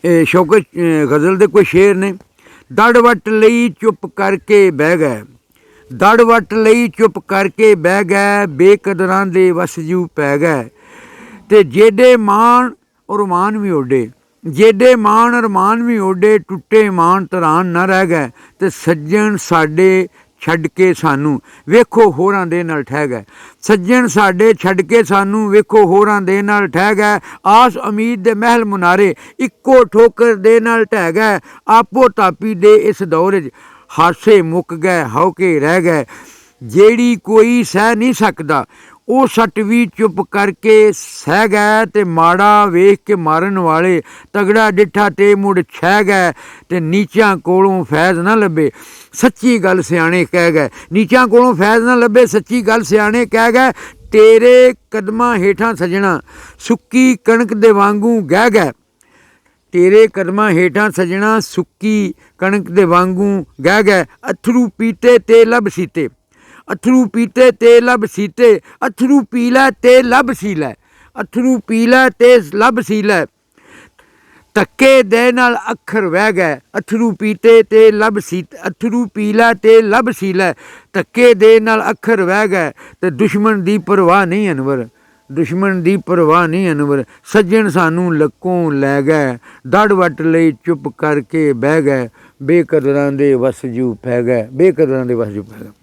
शौकत गज़ल दे कोई शेर ने। दड़ वट लई चुप करके बह गए, दड़ वट लई चुप करके बह गए, बेकदरां दे वस जू पै गए। ते जेडे मान अरमान भी ओडे, जेडे मान अरमान भी ओडे, टुटे मान तरान न रह गए। ते सज्जन साडे छड्ड के सानू वेखो होरां दे नाल ठह गए, सज्जन साडे छड्ड के सानू वेखो होरां दे नाल ठह गए। आस उम्मीद दे महल मुनारे इक्को ठोकर दे नाल ढह गए। आपो तापी दे इस दौर च हासे मुक गए, हौके रह गए। जेड़ी कोई सह नहीं सकदा ਉਹ ਸੱਟ ਵੀ ਚੁੱਪ ਕਰਕੇ ਸਹਿ ਗਏ। ਤੇ ਮਾੜਾ ਵੇਖ ਕੇ ਮਾਰਨ ਵਾਲੇ ਤਗੜਾ ਡਿੱਠਾ ਤੇ ਮੁੜ ਛਹਿ ਗਏ। ਤੇ ਨੀਚਾਂ ਕੋਲੋਂ ਫੈਜ਼ ਨਾ ਲੱਭੇ ਸੱਚੀ ਗੱਲ ਸਿਆਣੇ ਕਹਿ ਗਏ, ਨੀਚਾਂ ਕੋਲੋਂ ਫੈਜ਼ ਨਾ ਲੱਭੇ ਸੱਚੀ ਗੱਲ ਸਿਆਣੇ ਕਹਿ ਗਏ। ਤੇਰੇ ਕਦਮਾਂ ਹੇਠਾਂ ਸਜਣਾ ਸੁੱਕੀ ਕਣਕ ਦੇ ਵਾਂਗੂ ਗਹਿ ਗਏ, ਤੇਰੇ ਕਦਮਾਂ ਹੇਠਾਂ ਸਜਣਾ ਸੁੱਕੀ ਕਣਕ ਦੇ ਵਾਂਗੂ ਗਹਿ ਗਏ। ਅਥਰੂ ਪੀਤੇ ਤੇ ਲੱਭ ਸੀਤੇ, अथरू पीते ते लब सीते, अथरू पी लै ते लब सी लै, अथरू पी लै ते लब सी लै। धक्के दे नाल अखर वह गए, अथरू पीते ते लब सी, अथरू पी लै ते लब सी लै। धक्के दे नाल अखर वह गए। ते दुश्मन दी परवाह नहीं अनवर, दुश्मन दी परवाह नहीं अनवर। सज्जन सानू लक्कों लै गए, दड़ वट लई चुप करके बह गए। बेकदरां दे वस जू पै गए, बेकदरां दे वस जू पै गए।